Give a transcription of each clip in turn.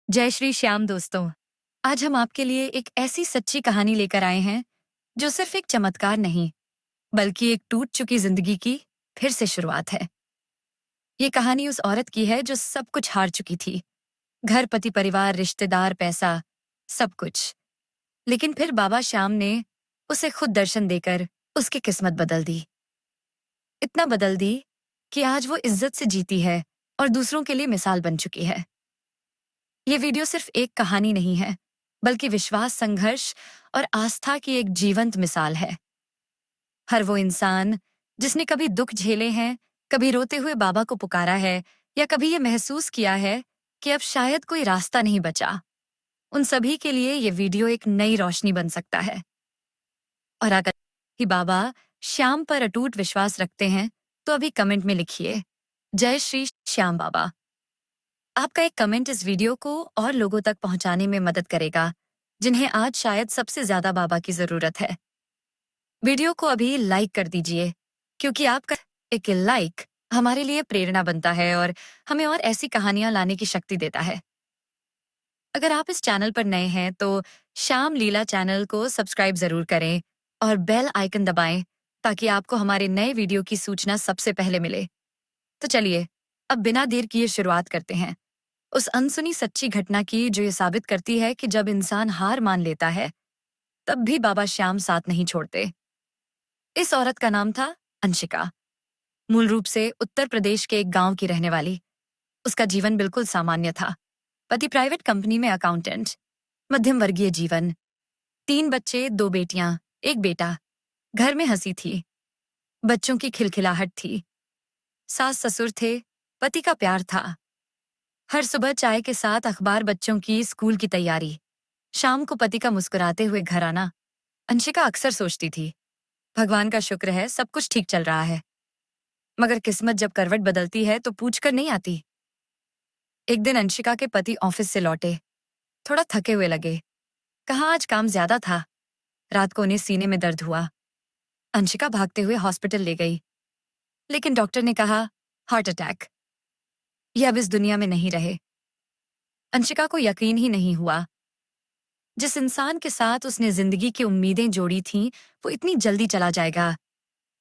जय श्री श्याम दोस्तों। आज हम आपके लिए एक ऐसी सच्ची कहानी लेकर आए हैं जो सिर्फ एक चमत्कार नहीं बल्कि एक टूट चुकी जिंदगी की फिर से शुरुआत है। ये कहानी उस औरत की है जो सब कुछ हार चुकी थी। घर, पति, परिवार, रिश्तेदार, पैसा, सब कुछ। लेकिन फिर बाबा श्याम ने उसे खुद दर्शन देकर उसकी किस्मत बदल दी। इतना बदल दी कि आज वो इज्जत से जीती है और दूसरों के लिए मिसाल बन चुकी है। ये वीडियो सिर्फ एक कहानी नहीं है बल्कि विश्वास, संघर्ष और आस्था की एक जीवंत मिसाल है। हर वो इंसान जिसने कभी दुख झेले हैं, कभी रोते हुए बाबा को पुकारा है या कभी ये महसूस किया है कि अब शायद कोई रास्ता नहीं बचा, उन सभी के लिए ये वीडियो एक नई रोशनी बन सकता है। और अगर ही बाबा श्याम पर अटूट विश्वास रखते हैं तो अभी कमेंट में लिखिए, जय श्री श्याम बाबा। आपका एक कमेंट इस वीडियो को और लोगों तक पहुंचाने में मदद करेगा जिन्हें आज शायद सबसे ज्यादा बाबा की जरूरत है। वीडियो को अभी लाइक कर दीजिए क्योंकि आपका एक लाइक हमारे लिए प्रेरणा बनता है और हमें और ऐसी कहानियां लाने की शक्ति देता है। अगर आप इस चैनल पर नए हैं तो श्याम लीला चैनल को सब्सक्राइब जरूर करें और बेल आइकन दबाएं ताकि आपको हमारे नए वीडियो की सूचना सबसे पहले मिले। तो चलिए अब बिना देर किए शुरुआत करते हैं उस अनसुनी सच्ची घटना की जो ये साबित करती है कि जब इंसान हार मान लेता है तब भी बाबा श्याम साथ नहीं छोड़ते। इस औरत का नाम था अंशिका। मूल रूप से उत्तर प्रदेश के एक गांव की रहने वाली। उसका जीवन बिल्कुल सामान्य था। पति प्राइवेट कंपनी में अकाउंटेंट, मध्यम वर्गीय जीवन, 3 बच्चे, 2 बेटियां, 1 बेटा। घर में हंसी थी, बच्चों की खिलखिलाहट थी, सास ससुर थे, पति का प्यार था। हर सुबह चाय के साथ अखबार, बच्चों की स्कूल की तैयारी, शाम को पति का मुस्कुराते हुए घर आना। अंशिका अक्सर सोचती थी, भगवान का शुक्र है सब कुछ ठीक चल रहा है। मगर किस्मत जब करवट बदलती है तो पूछकर नहीं आती। एक दिन अंशिका के पति ऑफिस से लौटे, थोड़ा थके हुए लगे। कहाँ आज काम ज्यादा था। रात को उन्हें सीने में दर्द हुआ। अंशिका भागते हुए हॉस्पिटल ले गई, लेकिन डॉक्टर ने कहा हार्ट अटैक। ये अब इस दुनिया में नहीं रहे। अंशिका को यकीन ही नहीं हुआ। जिस इंसान के साथ उसने जिंदगी की उम्मीदें जोड़ी थीं, वो इतनी जल्दी चला जाएगा।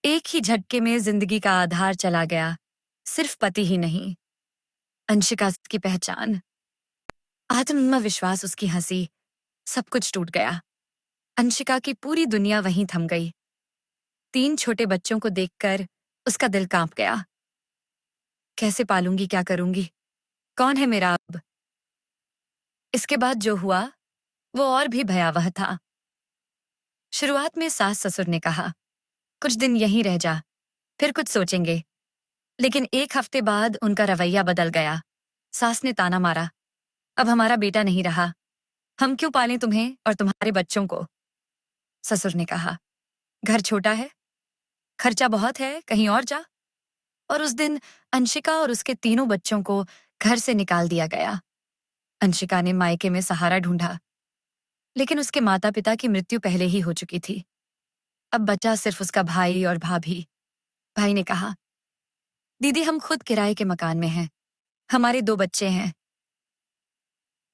एक ही झटके में जिंदगी का आधार चला गया। सिर्फ पति ही नहीं, अंशिका की पहचान, आत्मविश्वास, उसकी हंसी, सब कुछ टूट गया। अंशिका की पूरी दुनिया वहीं थम गई। 3 छोटे बच्चों को देखकर उसका दिल कांप गया। कैसे पालूंगी, क्या करूंगी, कौन है मेरा अब। इसके बाद जो हुआ वो और भी भयावह था। शुरुआत में सास ससुर ने कहा, कुछ दिन यहीं रह जा, फिर कुछ सोचेंगे। लेकिन 1 हफ्ते बाद उनका रवैया बदल गया। सास ने ताना मारा, अब हमारा बेटा नहीं रहा, हम क्यों पालें तुम्हें और तुम्हारे बच्चों को। ससुर ने कहा, घर छोटा है, खर्चा बहुत है, कहीं और जा। और उस दिन अंशिका और उसके तीनों बच्चों को घर से निकाल दिया गया। अंशिका ने मायके में सहारा ढूंढा, लेकिन उसके माता पिता की मृत्यु पहले ही हो चुकी थी। अब बचा सिर्फ उसका भाई और भाभी। भाई ने कहा, दीदी हम खुद किराए के मकान में हैं, हमारे 2 बच्चे हैं,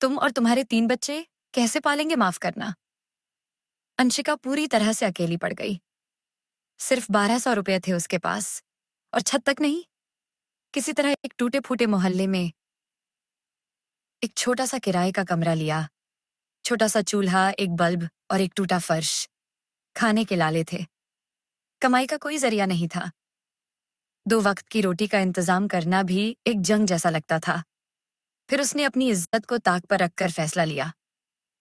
तुम और तुम्हारे 3 बच्चे कैसे पालेंगे, माफ करना। अंशिका पूरी तरह से अकेली पड़ गई। सिर्फ 1200 रुपए थे उसके पास और छत तक नहीं। किसी तरह एक टूटे फूटे मोहल्ले में एक छोटा सा किराए का कमरा लिया। छोटा सा चूल्हा, एक बल्ब और एक टूटा फर्श। खाने के लाले थे। कमाई का कोई जरिया नहीं था। 2 वक्त की रोटी का इंतजाम करना भी एक जंग जैसा लगता था। फिर उसने अपनी इज्जत को ताक पर रखकर फैसला लिया,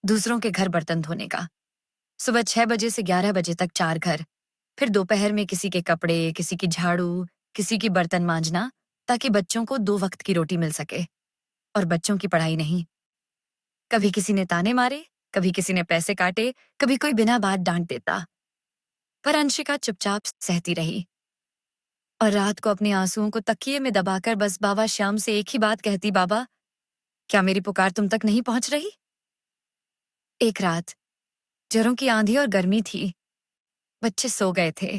दूसरों के घर बर्तन धोने का। सुबह 6 बजे से 11 बजे तक 4 घर, फिर दोपहर में किसी के कपड़े, किसी की झाड़ू, किसी की बर्तन मांजना, ताकि बच्चों को 2 वक्त की रोटी मिल सके। और बच्चों की पढ़ाई नहीं। कभी किसी ने ताने मारे, कभी किसी ने पैसे काटे, कभी कोई बिना बात डांट देता। पर अंशिका चुपचाप सहती रही और रात को अपने आंसुओं को तकिए में दबाकर बस बाबा श्याम से एक ही बात कहती, बाबा क्या मेरी पुकार तुम तक नहीं पहुंच रही। एक रात जोरों की आंधी और गर्मी थी। बच्चे सो गए थे।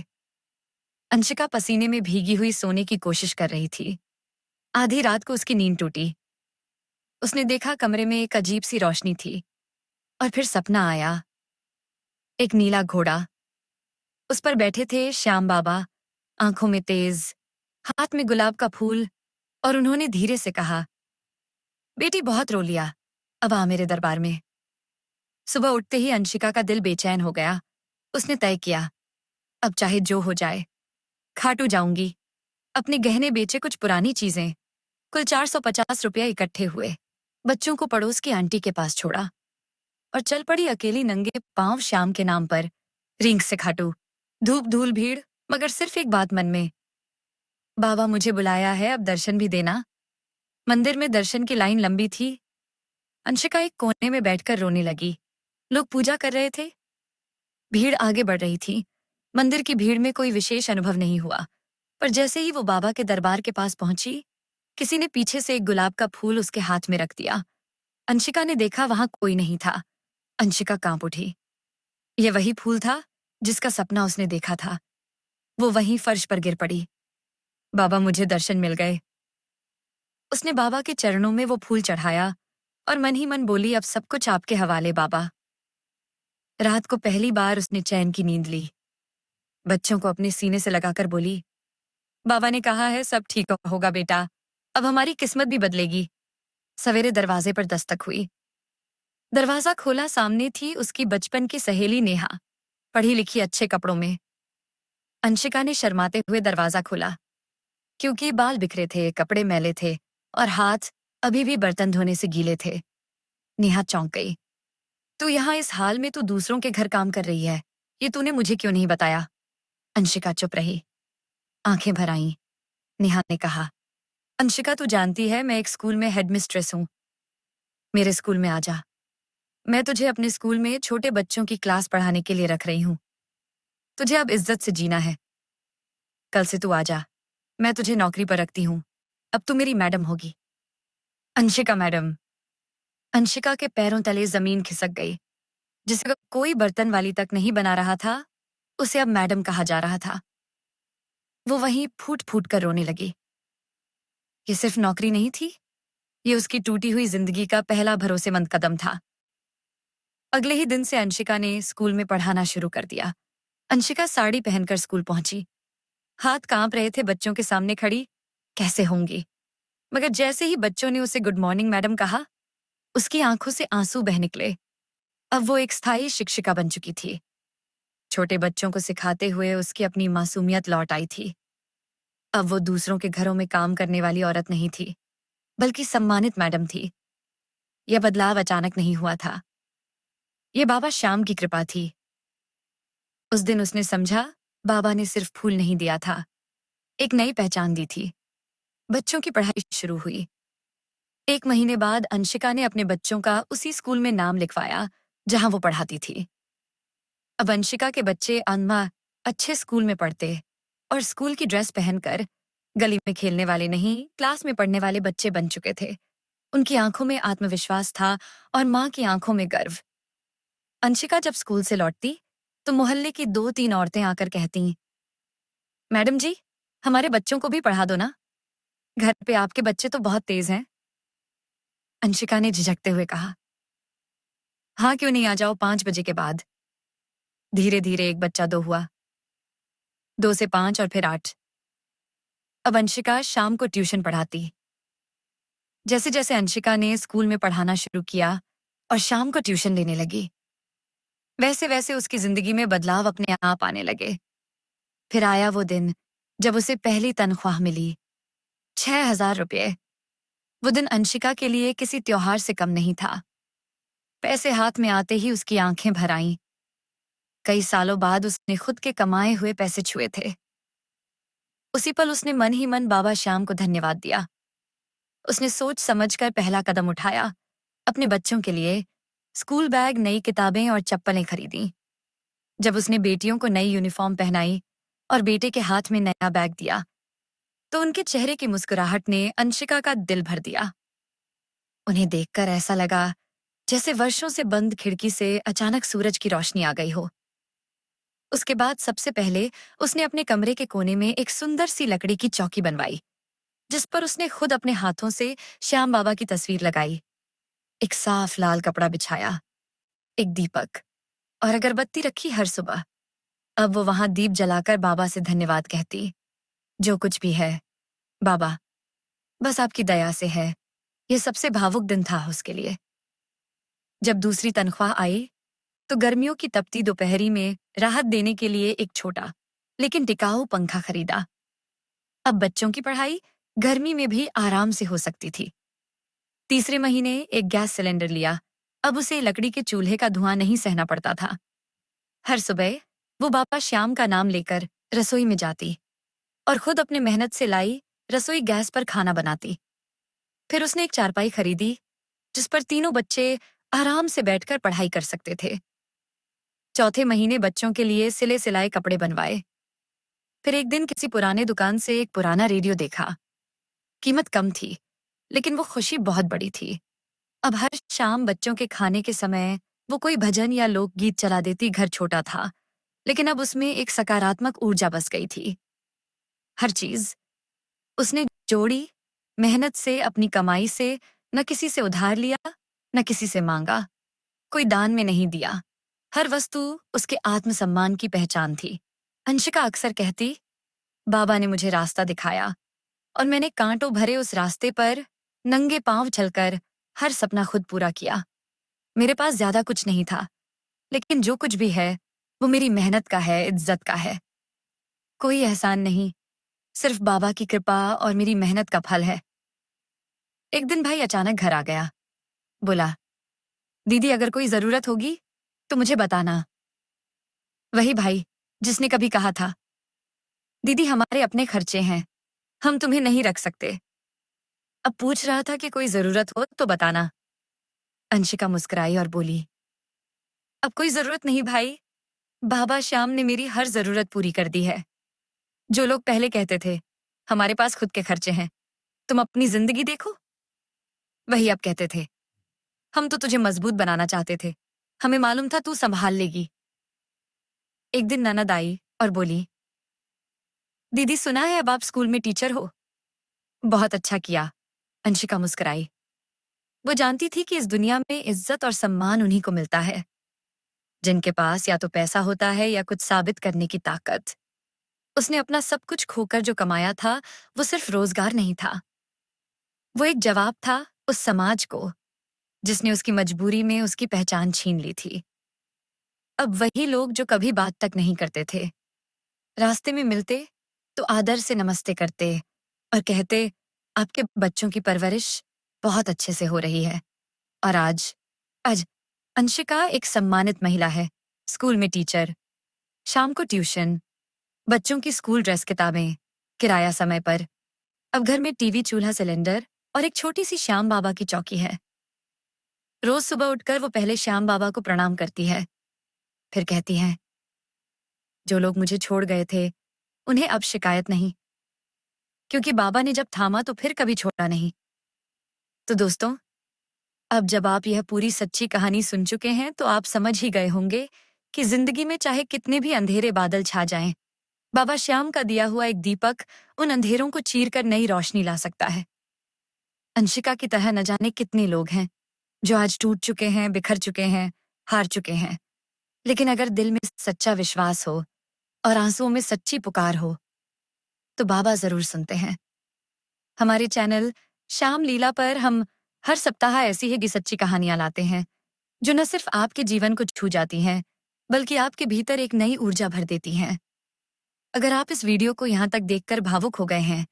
अंशिका पसीने में भीगी हुई सोने की कोशिश कर रही थी। आधी रात को उसकी नींद टूटी। उसने देखा कमरे में एक अजीब सी रोशनी थी और फिर सपना आया। एक नीला घोड़ा, उस पर बैठे थे श्याम बाबा, आंखों में तेज, हाथ में गुलाब का फूल, और उन्होंने धीरे से कहा, बेटी बहुत रो लिया, अब आ मेरे दरबार में। सुबह उठते ही अंशिका का दिल बेचैन हो गया। उसने तय किया, अब चाहे जो हो जाए, खाटू जाऊंगी। अपने गहने बेचे, कुछ पुरानी चीजें, कुल 450 रुपया इकट्ठे हुए। बच्चों को पड़ोस की आंटी के पास छोड़ा और चल पड़ी अकेली नंगे पांव श्याम के नाम पर, रिंग से खाटू। धूप धूल भीड़, मगर सिर्फ एक बात मन में, बाबा मुझे बुलाया है, अब दर्शन भी देना। मंदिर में दर्शन की लाइन लंबी थी। अंशिका एक कोने में बैठकर रोने लगी। लोग पूजा कर रहे थे, भीड़ आगे बढ़ रही थी। मंदिर की भीड़ में कोई विशेष अनुभव नहीं हुआ, पर जैसे ही वो बाबा के दरबार के पास पहुंची, किसी ने पीछे से एक गुलाब का फूल उसके हाथ में रख दिया। अंशिका ने देखा, वहां कोई नहीं था। अंशिका कांप उठी। यह वही फूल था जिसका सपना उसने देखा था। वो वहीं फर्श पर गिर पड़ी। बाबा मुझे दर्शन मिल गए। उसने बाबा के चरणों में वो फूल चढ़ाया और मन ही मन बोली, अब सब कुछ आपके हवाले बाबा। रात को पहली बार उसने चैन की नींद ली। बच्चों को अपने सीने से लगाकर बोली, बाबा ने कहा है सब ठीक होगा बेटा, अब हमारी किस्मत भी बदलेगी। सवेरे दरवाजे पर दस्तक हुई। दरवाजा खोला, सामने थी उसकी बचपन की सहेली नेहा, पढ़ी लिखी, अच्छे कपड़ों में। अंशिका ने शर्माते हुए दरवाजा खोला, क्योंकि बाल बिखरे थे, कपड़े मैले थे और हाथ अभी भी बर्तन धोने से गीले थे। नेहा चौंक गई। तू यहाँ इस हाल में, तू दूसरों के घर काम कर रही है, ये तूने मुझे क्यों नहीं बताया? अंशिका चुप रही, आंखें भर आईं। नेहा ने कहा, अंशिका तू जानती है मैं एक स्कूल में हेडमिस्ट्रेस हूं, मेरे स्कूल में आ जा। मैं तुझे अपने स्कूल में छोटे बच्चों की क्लास पढ़ाने के लिए रख रही हूं। तुझे अब इज्जत से जीना है। कल से तू आ जा, मैं तुझे नौकरी पर रखती हूं। अब तू मेरी मैडम होगी। अंशिका मैडम। अंशिका के पैरों तले जमीन खिसक गई। जिसे कोई बर्तन वाली तक नहीं बना रहा था, उसे अब मैडम कहा जा रहा था। वो वहीं फूट फूट कर रोने लगी। ये सिर्फ नौकरी नहीं थी, ये उसकी टूटी हुई जिंदगी का पहला भरोसेमंद कदम था। अगले ही दिन से अंशिका ने स्कूल में पढ़ाना शुरू कर दिया। अंशिका साड़ी पहनकर स्कूल पहुंची। हाथ कांप रहे थे बच्चों के सामने खड़ी, कैसे होंगी। मगर जैसे ही बच्चों ने उसे गुड मॉर्निंग मैडम कहा, उसकी आंखों से आंसू बह निकले। अब वो एक स्थायी शिक्षिका बन चुकी थी। छोटे बच्चों को सिखाते हुए उसकी अपनी मासूमियत लौट आई थी। अब वो दूसरों के घरों में काम करने वाली औरत नहीं थी, बल्कि सम्मानित मैडम थी। यह बदलाव अचानक नहीं हुआ था, ये बाबा श्याम की कृपा थी। उस दिन उसने समझा, बाबा ने सिर्फ फूल नहीं दिया था, एक नई पहचान दी थी। बच्चों की पढ़ाई शुरू हुई। 1 महीने बाद अंशिका ने अपने बच्चों का उसी स्कूल में नाम लिखवाया जहां वो पढ़ाती थी। अब अंशिका के बच्चे अनमा अच्छे स्कूल में पढ़ते और स्कूल की ड्रेस पहनकर गली में खेलने वाले नहीं, क्लास में पढ़ने वाले बच्चे बन चुके थे। उनकी आंखों में आत्मविश्वास था और माँ की आंखों में गर्व। अंशिका जब स्कूल से लौटती तो मोहल्ले की 2-3 औरतें आकर कहती, मैडम जी, हमारे बच्चों को भी पढ़ा दो ना, घर पे आपके बच्चे तो बहुत तेज हैं। अंशिका ने झिझकते हुए कहा, हाँ क्यों नहीं, आ जाओ 5 बजे के बाद। धीरे धीरे एक बच्चा 2 हुआ, 2 से 5 और फिर 8। अब अंशिका शाम को ट्यूशन पढ़ाती। जैसे जैसे अंशिका ने स्कूल में पढ़ाना शुरू किया और शाम को ट्यूशन लेने लगी, वैसे वैसे उसकी जिंदगी में बदलाव अपने आप आने लगे। फिर आया वो दिन जब उसे पहली तनख्वाह मिली, 6,000 रुपये। वो दिन अंशिका के लिए किसी त्योहार से कम नहीं था। पैसे हाथ में आते ही उसकी आंखें भर आईं। कई सालों बाद उसने खुद के कमाए हुए पैसे छुए थे। उसी पल उसने मन ही मन बाबा श्याम को धन्यवाद दिया। उसने सोच समझकर पहला कदम उठाया, अपने बच्चों के लिए स्कूल बैग, नई किताबें और चप्पलें खरीदी। जब उसने बेटियों को नई यूनिफॉर्म पहनाई और बेटे के हाथ में नया बैग दिया, तो उनके चेहरे की मुस्कुराहट ने अंशिका का दिल भर दिया। उन्हें देखकर ऐसा लगा जैसे वर्षों से बंद खिड़की से अचानक सूरज की रोशनी आ गई हो। उसके बाद सबसे पहले उसने अपने कमरे के कोने में एक सुंदर सी लकड़ी की चौकी बनवाई, जिस पर उसने खुद अपने हाथों से श्याम बाबा की तस्वीर लगाई। एक साफ लाल कपड़ा बिछाया, एक दीपक और अगरबत्ती रखी हर सुबह। अब वो वहां दीप जलाकर बाबा से धन्यवाद कहती। जो कुछ भी है, बाबा, बस आपकी दया से है। ये सबसे भावुक दिन था उसके लिए। जब दूसरी तनख्वाह आई, तो गर्मियों की तपती दोपहरी में राहत देने के लिए एक छोटा लेकिन टिकाऊ पंखा खरीदा। अब बच्चों की पढ़ाई गर्मी में भी आराम से हो सकती थी। तीसरे महीने एक गैस सिलेंडर लिया। अब उसे लकड़ी के चूल्हे का धुआं नहीं सहना पड़ता था। हर सुबह वो बाबा श्याम का नाम लेकर रसोई में जाती और खुद अपने मेहनत से लाई रसोई गैस पर खाना बनाती। फिर उसने एक चारपाई खरीदी जिस पर तीनों बच्चे आराम से बैठकर पढ़ाई कर सकते थे। चौथे महीने बच्चों के लिए सिले सिलाए कपड़े बनवाए। फिर एक दिन किसी पुराने दुकान से एक पुराना रेडियो देखा। कीमत कम थी, लेकिन वो खुशी बहुत बड़ी थी। अब हर शाम बच्चों के खाने के समय वो कोई भजन या लोकगीत चला देती। घर छोटा था, लेकिन अब उसमें एक सकारात्मक ऊर्जा बस गई थी। हर चीज उसने जोड़ी, मेहनत से, अपनी कमाई से। न किसी से उधार लिया, न किसी से मांगा, कोई दान में नहीं दिया। हर वस्तु उसके आत्मसम्मान की पहचान थी। अंशिका अक्सर कहती, बाबा ने मुझे रास्ता दिखाया और मैंने कांटों भरे उस रास्ते पर नंगे पांव चलकर हर सपना खुद पूरा किया। मेरे पास ज्यादा कुछ नहीं था, लेकिन जो कुछ भी है वो मेरी मेहनत का है, इज्जत का है। कोई एहसान नहीं, सिर्फ बाबा की कृपा और मेरी मेहनत का फल है। एक दिन भाई अचानक घर आ गया। बोला, दीदी अगर कोई जरूरत होगी तो मुझे बताना। वही भाई जिसने कभी कहा था, दीदी हमारे अपने खर्चे हैं, हम तुम्हें नहीं रख सकते। अब पूछ रहा था कि कोई जरूरत हो तो बताना। अंशिका मुस्कुराई और बोली, अब कोई जरूरत नहीं भाई, बाबा श्याम ने मेरी हर जरूरत पूरी कर दी है। जो लोग पहले कहते थे हमारे पास खुद के खर्चे हैं, तुम अपनी जिंदगी देखो, वही अब कहते थे हम तो तुझे मजबूत बनाना चाहते थे, हमें मालूम था तू संभाल लेगी। एक दिन ननद आई और बोली, दीदी सुना है अब आप स्कूल में टीचर हो। बहुत अच्छा किया। अंशिका मुस्कुराई। वो जानती थी कि इस दुनिया में इज्जत और सम्मान उन्हीं को मिलता है जिनके पास या तो पैसा होता है या कुछ साबित करने की ताकत। उसने अपना सब कुछ खोकर जो कमाया था, वो सिर्फ रोजगार नहीं था, वो एक जवाब था उस समाज को जिसने उसकी मजबूरी में उसकी पहचान छीन ली थी। अब वही लोग जो कभी बात तक नहीं करते थे, रास्ते में मिलते तो आदर से नमस्ते करते और कहते, आपके बच्चों की परवरिश बहुत अच्छे से हो रही है। और आज आज अंशिका एक सम्मानित महिला है, स्कूल में टीचर, शाम को ट्यूशन, बच्चों की स्कूल ड्रेस, किताबें, किराया समय पर। अब घर में टीवी, चूल्हा, सिलेंडर और एक छोटी सी श्याम बाबा की चौकी है। रोज सुबह उठकर वो पहले श्याम बाबा को प्रणाम करती है, फिर कहती है, जो लोग मुझे छोड़ गए थे उन्हें अब शिकायत नहीं, क्योंकि बाबा ने जब थामा तो फिर कभी छोड़ा नहीं। तो दोस्तों, अब जब आप यह पूरी सच्ची कहानी सुन चुके हैं तो आप समझ ही गए होंगे कि जिंदगी में चाहे कितने भी अंधेरे बादल छा जाएं, बाबा श्याम का दिया हुआ एक दीपक उन अंधेरों को चीरकर नई रोशनी ला सकता है। अंशिका की तरह न जाने कितने लोग हैं जो आज टूट चुके हैं, बिखर चुके हैं, हार चुके हैं, लेकिन अगर दिल में सच्चा विश्वास हो और आंसुओं में सच्ची पुकार हो तो बाबा जरूर सुनते हैं। हमारे चैनल श्याम लीला पर हम हर सप्ताह ऐसी ही सच्ची कहानियां लाते हैं जो न सिर्फ आपके जीवन को छू जाती हैं, बल्कि आपके भीतर एक नई ऊर्जा भर देती हैं। अगर आप इस वीडियो को यहाँ तक देखकर भावुक हो गए हैं,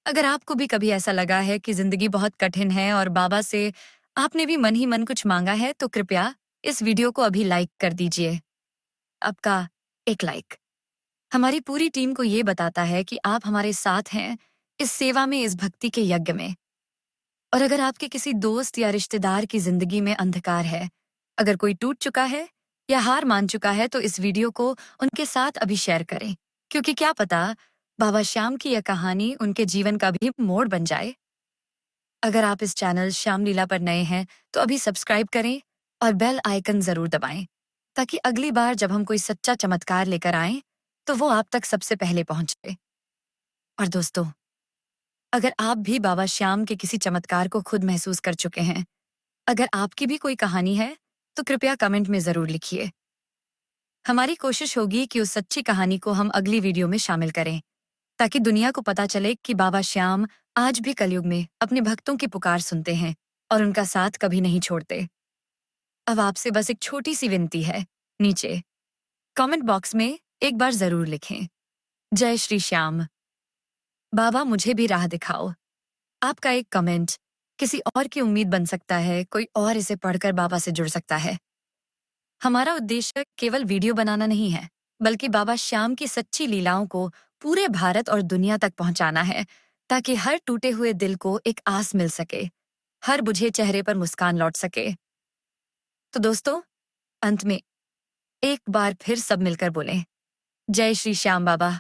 अगर आपको भी कभी ऐसा लगा है कि जिंदगी बहुत कठिन है और बाबा से आपने भी मन ही मन कुछ मांगा है, तो कृपया इस वीडियो को अभी लाइक कर दीजिए। आपका एक लाइक हमारी पूरी टीम को ये बताता है कि आप हमारे साथ हैं इस सेवा में, इस भक्ति के यज्ञ में। और अगर आपके किसी दोस्त या रिश्तेदार की जिंदगी में अंधकार है, अगर कोई टूट चुका है या हार मान चुका है, तो इस वीडियो को उनके साथ अभी शेयर करें, क्योंकि क्या पता बाबा श्याम की यह कहानी उनके जीवन का भी मोड़ बन जाए। अगर आप इस चैनल श्याम लीला पर नए हैं तो अभी सब्सक्राइब करें और बेल आइकन जरूर दबाएं, ताकि अगली बार जब हम कोई सच्चा चमत्कार लेकर आएं तो वो आप तक सबसे पहले पहुंचे। और दोस्तों, अगर आप भी बाबा श्याम के किसी चमत्कार को खुद महसूस कर चुके हैं अगर आपकी भी कोई कहानी है तो कृपया कमेंट में जरूर लिखिए। हमारी कोशिश होगी कि उस सच्ची कहानी को हम अगली वीडियो में शामिल करें, ताकि दुनिया को पता चले कि बाबा श्याम आज भी कलयुग में अपने भक्तों की पुकार सुनते हैं और उनका साथ कभी नहीं छोड़ते। अब आपसे बस एक छोटी सी विनती है, नीचे कमेंट बॉक्स में एक बार जरूर लिखें, जय श्री श्याम। बाबा मुझे भी राह दिखाओ। आपका एक कमेंट किसी और की उम्मीद बन सकता है, कोई और इसे पढ़कर बाबा से जुड़ सकता है। हमारा उद्देश्य केवल वीडियो बनाना नहीं है, बल्कि बाबा श्याम की सच्ची लीलाओं को पूरे भारत और दुनिया तक पहुंचाना है, ताकि हर टूटे हुए दिल को एक आस मिल सके, हर बुझे चेहरे पर मुस्कान लौट सके। तो दोस्तों, अंत में एक बार फिर सब मिलकर बोलें, जय श्री श्याम बाबा।